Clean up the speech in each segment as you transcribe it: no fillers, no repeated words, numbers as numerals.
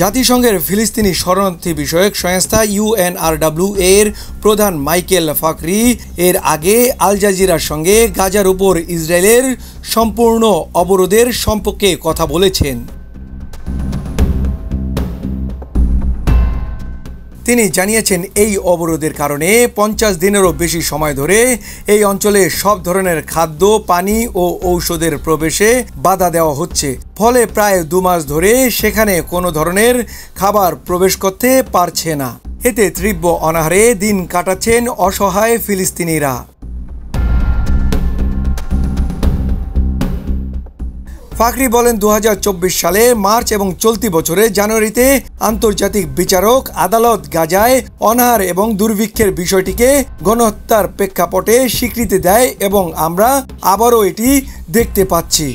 জাতিসংঘের ফিলিস্তিনি শরণার্থী বিষয়ক সংস্থা ইউএনআরডব্লিউ এর প্রধান মাইকেল ফাকরি এর আগে আল জাজিরার সঙ্গে গাজার উপর ইসরায়েলের সম্পূর্ণ অবরোধের সম্পর্কে কথা বলেছেন। তিনি জানিয়েছেন, এই অবরোধের কারণে 50 দিনেরও বেশি সময় ধরে এই অঞ্চলে সব ধরনের খাদ্য, পানি ও ঔষধের প্রবেশে বাধা দেওয়া হচ্ছে। ফলে প্রায় 2 মাস ধরে সেখানে কোনো ধরনের খাবার প্রবেশ করতে পারছে না। এতে তীব্র অনাহারে দিন কাটাচ্ছেন অসহায় ফিলিস্তিনিরা। ফাকরি বলেন, 2024 সালে মার্চ এবং চলতি বছরে জানুয়ারিতে আন্তর্জাতিক বিচারক আদালত গাজায় অনাহার এবং দুর্ভিক্ষের বিষয়টিকে গণহত্যার প্রেক্ষাপটে স্বীকৃতি দেয় এবং আমরা আবারও এটি দেখতে পাচ্ছি।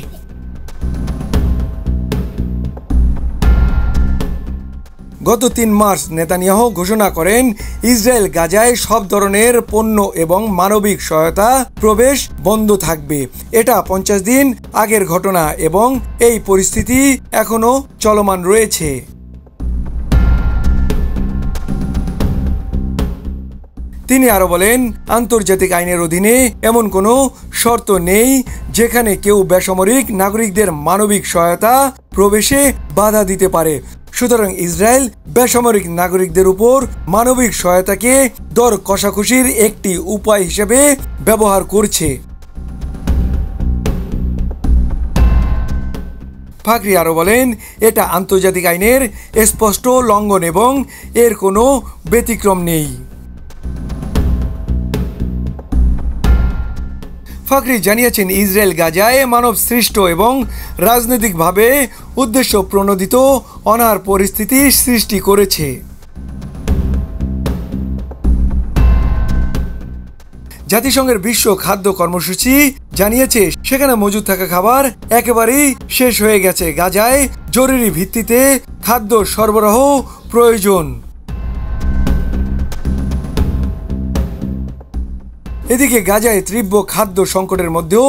গত 3 মার্চ নেতানিয়াহু ঘোষণা করেন, ইসরায়েল গাজায় সব ধরনের পণ্য এবং মানবিক সহায়তা প্রবেশ বন্ধ থাকবে। এটা 50 দিন আগের ঘটনা এবং এই পরিস্থিতি এখনো চলমান রয়েছে। তিনি আরো বলেন, আন্তর্জাতিক আইনের অধীনে এমন কোনো শর্ত নেই যেখানে কেউ বেসামরিক নাগরিকদের মানবিক সহায়তা প্রবেশে বাধা দিতে পারে। সুতরাং ইসরায়েল বেসামরিক নাগরিকদের উপর মানবিক সহায়তাকে দর কষাকষির একটি উপায় হিসেবে ব্যবহার করছে। ফাকরি আরো বলেন, এটা আন্তর্জাতিক আইনের স্পষ্ট লঙ্ঘন এবং এর কোনো ব্যতিক্রম নেই। ফাকরি জানিয়েছেন, ইসরায়েল গাজায় মানব সৃষ্ট এবং রাজনৈতিকভাবে উদ্দেশ্য প্রণোদিত অনাহার পরিস্থিতি সৃষ্টি করেছে। জাতিসংঘের বিশ্ব খাদ্য কর্মসূচি জানিয়েছে সেখানে মজুদ থাকা খাবার একেবারেই শেষ হয়ে গেছে। গাজায় জরুরি ভিত্তিতে খাদ্য সরবরাহ প্রয়োজন। এদিকে গাজায় তীব্র খাদ্য সংকটের মধ্যেও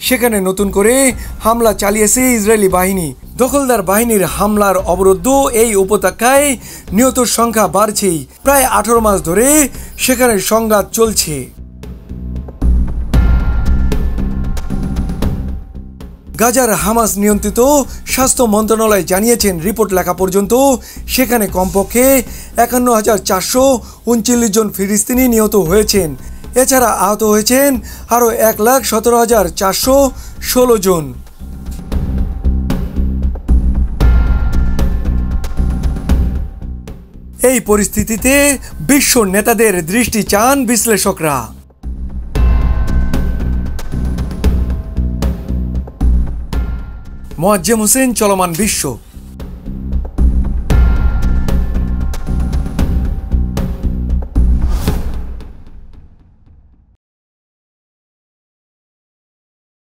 সেখানে নতুন করে হামলা চালিয়েছে ইসরায়েলি বাহিনী। দখলদার বাহিনীর হামলার অবরুদ্ধ এই উপত্যকায় নিহতের সংখ্যা বাড়ছেই। প্রায় 18 মাস ধরে সেখানে সংঘাত চলছে। গাজার হামাস নিয়ন্ত্রিত স্বাস্থ্য মন্ত্রণালয় জানিয়েছেন, রিপোর্ট লেখা পর্যন্ত সেখানে কমপক্ষে 51,439 জন ফিলিস্তিনি নিহত হয়েছেন। এছাড়া আহত হয়েছেন আরও 1,17,416 জন। এই পরিস্থিতিতে বিশ্ব নেতাদের দৃষ্টি চান বিশ্লেষকরা। মোয়াজ্জেম হোসেন, চলমান বিশ্ব।